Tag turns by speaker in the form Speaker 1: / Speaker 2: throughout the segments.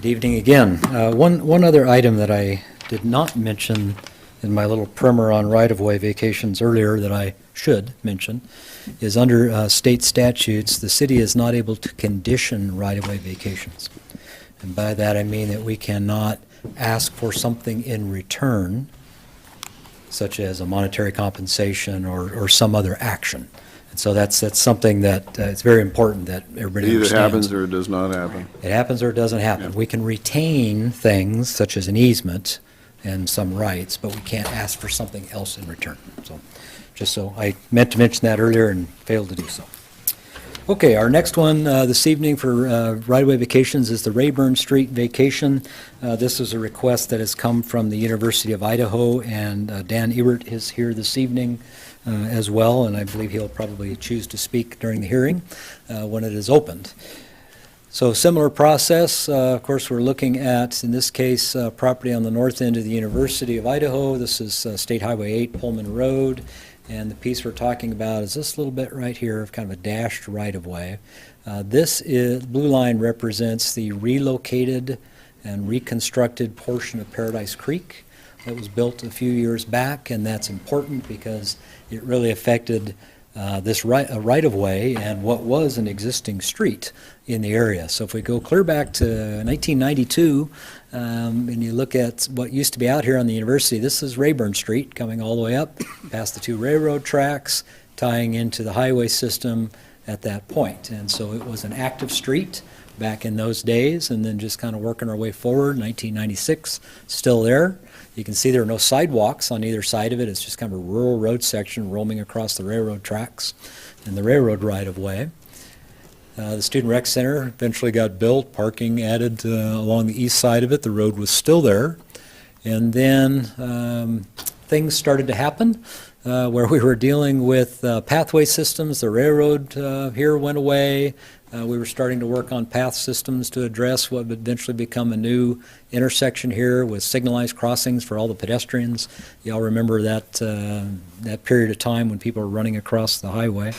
Speaker 1: Good evening again. One other item that I did not mention in my little primer on right-of-way vacations earlier that I should mention is under state statutes, the city is not able to condition right-of-way vacations. And by that I mean that we cannot ask for something in return, such as a monetary compensation or some other action. And so that's something that it's very important that everybody
Speaker 2: It either
Speaker 1: understands.
Speaker 2: happens or it does not happen.
Speaker 1: It happens or it doesn't happen.
Speaker 2: Yeah.
Speaker 1: We can retain things such as an easement and some rights, but we can't ask for something else in return. So, just so I meant to mention that earlier and failed to do so. Okay, our next one this evening for right-of-way vacations is the Rayburn Street vacation. This is a request that has come from the University of Idaho, and Dan Ebert is here this evening as well, and I believe he'll probably choose to speak during the hearing when it is opened. So similar process, of course, we're looking at, in this case, property on the north end of the University of Idaho. This is State Highway 8, Pullman Road, and the piece we're talking about is this little bit right here of kind of a dashed right-of-way. This blue line represents the relocated and reconstructed portion of Paradise Creek that was built a few years back, and that's important because it really affected this right-of-way and what was an existing street in the area. So if we go clear back to 1992, and you look at what used to be out here on the university, this is Rayburn Street coming all the way up past the two railroad tracks, tying into the highway system at that point. And so it was an active street back in those days, and then just kind of working our way forward. 1996, still there. You can see there are no sidewalks on either side of it. It's just kind of a rural road section roaming across the railroad tracks and the railroad right-of-way. The Student Rec Center eventually got built, parking added along the east side of it. The road was still there. And then things started to happen where we were dealing with pathway systems. The railroad here went away. We were starting to work on path systems to address what would eventually become a new intersection here with signalized crossings for all the pedestrians. You all remember that, that period of time when people were running across the highway.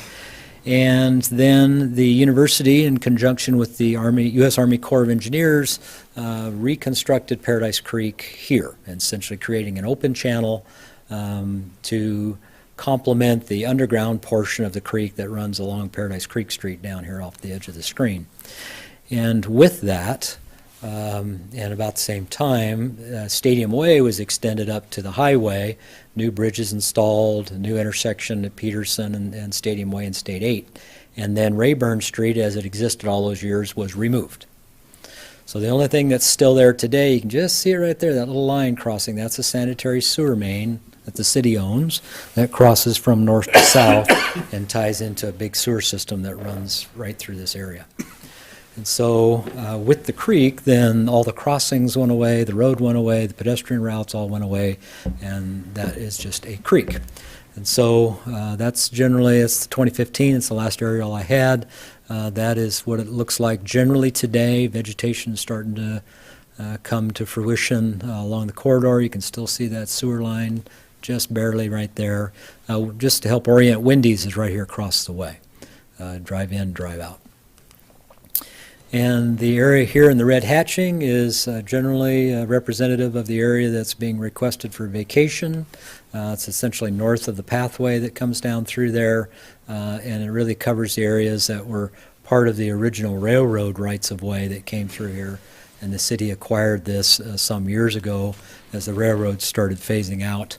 Speaker 1: And then the university, in conjunction with the U.S. Army Corps of Engineers, reconstructed Paradise Creek here, and essentially creating an open channel to complement the underground portion of the creek that runs along Paradise Creek Street down here off the edge of the screen. And with that, and about the same time, Stadium Way was extended up to the highway, new bridges installed, a new intersection at Peterson and Stadium Way and State 8. And then Rayburn Street, as it existed all those years, was removed. So the only thing that's still there today, you can just see it right there, that little line crossing, that's a sanitary sewer main that the city owns that crosses from north to south and ties into a big sewer system that runs right through this area. And so with the creek, then all the crossings went away, the road went away, the pedestrian routes all went away, and that is just a creek. And so that's generally, it's 2015, it's the last aerial I had. That is what it looks like generally today. Vegetation is starting to come to fruition along the corridor. You can still see that sewer line just barely right there. Just to help orient, Wendy's is right here across the way. Drive in, drive out. And the area here in the red hatching is generally representative of the area that's being requested for vacation. It's essentially north of the pathway that comes down through there, and it really covers the areas that were part of the original railroad rights-of-way that came through here. And the city acquired this some years ago as the railroad started phasing out,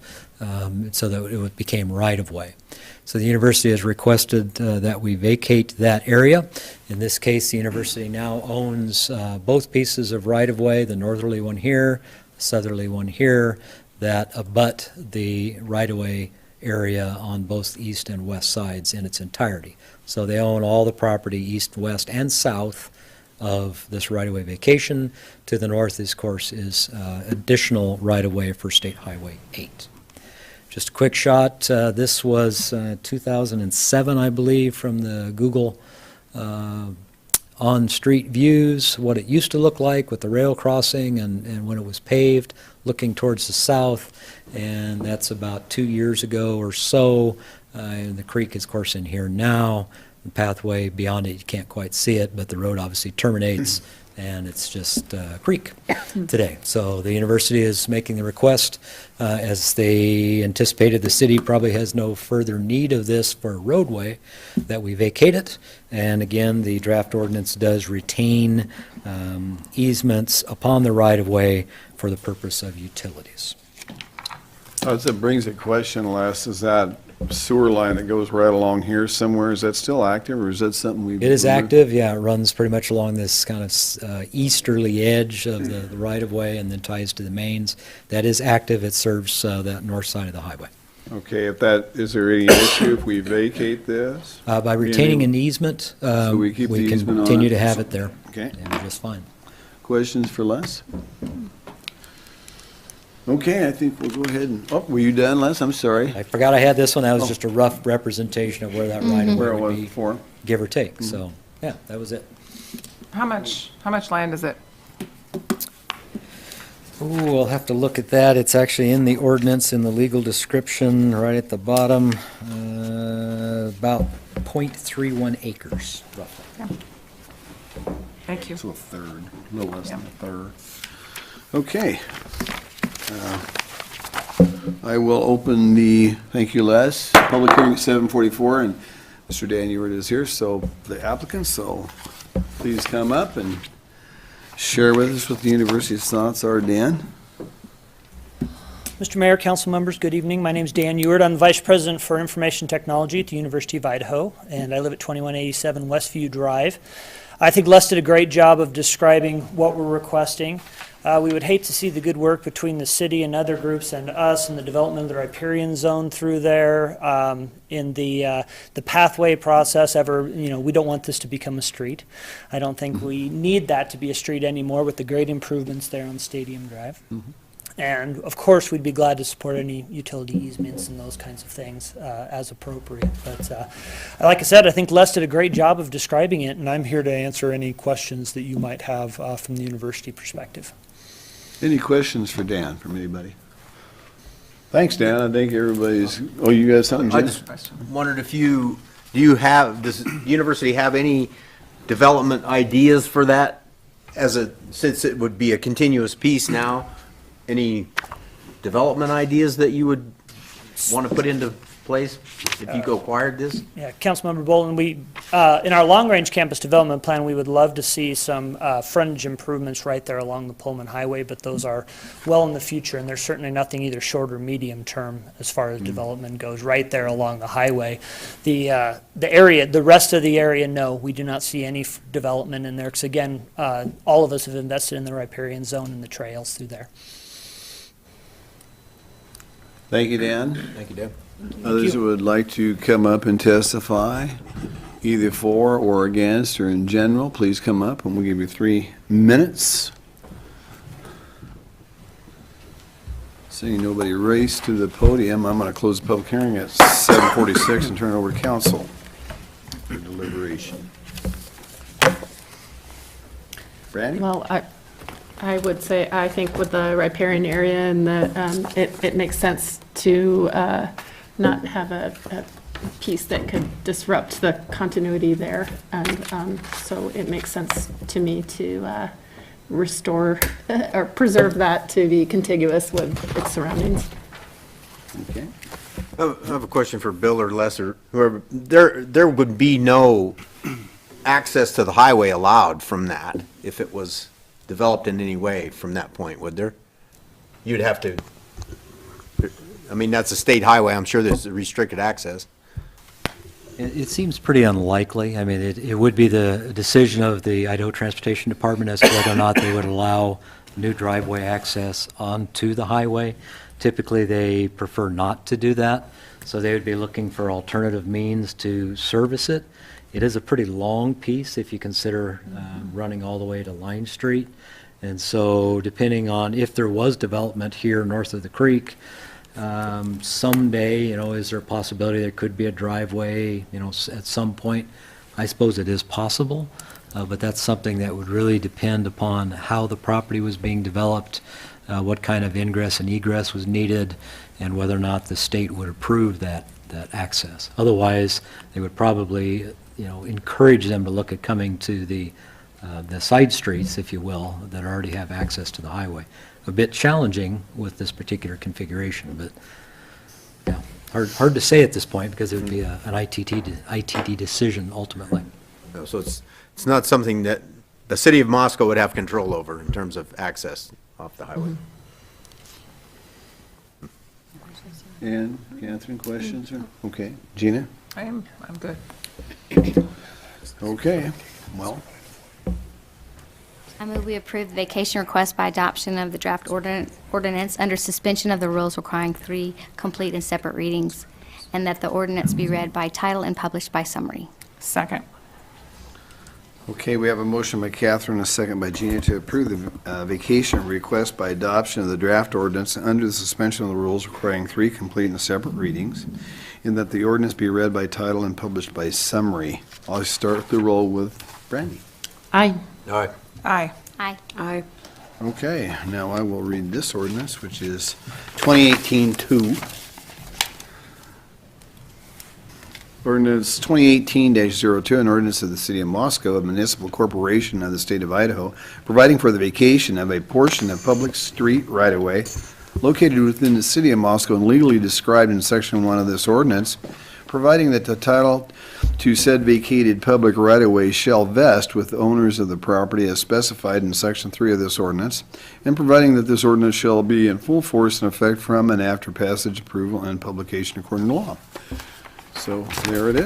Speaker 1: so that it became right-of-way. So the university has requested that we vacate that area. In this case, the university now owns both pieces of right-of-way, the northerly one here, the southerly one here, that abut the right-of-way area on both east and west sides in its entirety. So they own all the property east, west, and south of this right-of-way vacation. To the north, of course, is additional right-of-way for State Highway 8. Just a quick shot. This was 2007, I believe, from the Google on-street views, what it used to look like with the rail crossing and when it was paved, looking towards the south. And that's about 2 years ago or so. And the creek is, of course, in here now. The pathway beyond it, you can't quite see it, but the road obviously terminates and it's just a creek today. So the university is making the request, as they anticipated the city probably has no further need of this for a roadway, that we vacate it. And again, the draft ordinance does retain easements upon the right-of-way for the purpose of utilities.
Speaker 2: That brings a question, Les, is that sewer line that goes right along here somewhere, is that still active, or is that something we've...
Speaker 1: It is active, yeah. It runs pretty much along this kind of easterly edge of the right-of-way and then ties to the mains. That is active. It serves that north side of the highway.
Speaker 2: Okay, is there any issue if we vacate this?
Speaker 1: By retaining an easement,
Speaker 2: So we keep the
Speaker 1: we can
Speaker 2: easement on
Speaker 1: continue
Speaker 2: it?
Speaker 1: to have it there.
Speaker 2: Okay.
Speaker 1: And we're just fine.
Speaker 2: Questions for Les? Okay, I think we'll go ahead and, were you done, Les? I'm sorry.
Speaker 1: I forgot I had this one. That was just a rough representation of where that right-of-way
Speaker 2: Where it
Speaker 1: would
Speaker 2: was
Speaker 1: be,
Speaker 2: before.
Speaker 1: give or take. So, yeah, that was it.
Speaker 3: How much land is it?
Speaker 1: Ooh, we'll have to look at that. It's actually in the ordinance, in the legal description, right at the bottom, about .31 acres, roughly.
Speaker 3: Thank you.
Speaker 2: So a third, a little less than a third. Okay. I will open thank you, Les, public hearing at 7:44, and Mr. Dan Ewert is here, so the applicant, so please come up and share with us what the university's thoughts are. Dan?
Speaker 4: Mr. Mayor, council members, good evening. My name is Dan Ewert. I'm the Vice President for Information Technology at the University of Idaho, and I live at 2187 Westview Drive. I think Les did a great job of describing what we're requesting. We would hate to see the good work between the city and other groups and us in the development of the riparian zone through there, in the pathway process we don't want this to become a street. I don't think we need that to be a street anymore with the great improvements there on Stadium Drive. And of course, we'd be glad to support any utility easements and those kinds of things as appropriate. But like I said, I think Les did a great job of describing it, and I'm here to answer any questions that you might have from the university perspective.
Speaker 2: Any questions for Dan from anybody? Thanks, Dan. I think everybody's, you got something,
Speaker 5: I
Speaker 2: Jen?
Speaker 5: just wondered if does the university have any development ideas for that since it would be a continuous piece now? Any development ideas that you would want to put into place if you acquired this?
Speaker 4: Yeah, Councilmember Bolton, in our long-range campus development plan, we would love to see some frontage improvements right there along the Pullman Highway, but those are well in the future, and there's certainly nothing either short or medium term as far as development goes right there along the highway. The rest of the area, no, we do not see any development in there, because again, all of us have invested in the riparian zone and the trails through there.
Speaker 2: Thank you, Dan.
Speaker 5: Thank you, Dan.
Speaker 2: Others who would like to come up and testify, either for or against or in general, please come up, and we'll give you 3 minutes. Seeing nobody race to the podium, I'm going to close the public hearing at 7:46 and turn it over to council for deliberation. Brandy?
Speaker 6: Well, I would say, I think with the riparian area and it makes sense to not have a piece that could disrupt the continuity there. And so it makes sense to me to restore or preserve that to be contiguous with its surroundings.
Speaker 2: Okay.
Speaker 5: I have a question for Bill or Les or whoever. There would be no access to the highway allowed from that if it was developed in any way from that point, would there? You'd have to, that's a state highway. I'm sure there's restricted access.
Speaker 1: It seems pretty unlikely. It would be the decision of the Idaho Transportation Department as to whether or not they would allow new driveway access onto the highway. Typically, they prefer not to do that, so they would be looking for alternative means to service it. It is a pretty long piece if you consider running all the way to Line Street. And so depending on if there was development here north of the creek, someday, is there a possibility there could be a driveway, at some point? I suppose it is possible, but that's something that would really depend upon how the property was being developed, what kind of ingress and egress was needed, and whether or not the state would approve that access. Otherwise, they would probably, encourage them to look at coming to the the side streets, if you will, that already have access to the highway. A bit challenging with this particular configuration, but, yeah, hard to say at this point because it would be an ITD decision ultimately.
Speaker 5: So it's not something that the city of Moscow would have control over in terms of access off the highway.
Speaker 2: And Catherine, questions? Okay. Gina?
Speaker 3: I'm good.
Speaker 2: Okay, well,
Speaker 7: I move we approve the vacation request by adoption of the draft ordinance under suspension of the rules requiring 3 complete and separate readings, and that the ordinance be read by title and published by summary.
Speaker 3: Second.
Speaker 2: okay, we have a motion by Catherine, a second by Gina to approve the vacation request by adoption of the draft ordinance under the suspension of the rules requiring 3 complete and separate readings, and that the ordinance be read by title and published by summary. I'll start the roll with Brandy.
Speaker 6: Aye.
Speaker 5: All right.
Speaker 3: Aye.
Speaker 7: Aye.
Speaker 3: Aye.
Speaker 2: Okay, now I will read this ordinance, which is 2018-2. Ordinance 2018-02, an ordinance of the City of Moscow, a municipal corporation of the state of Idaho, providing for the vacation of a portion of public street right-of-way located within the City of Moscow and legally described in Section 1 of this ordinance, providing that the title to said vacated public right-of-way shall vest with the owners of the property as specified in Section 3 of this ordinance, and providing that this ordinance shall be in full force and effect from and after passage, approval, and publication according to law. So there it is.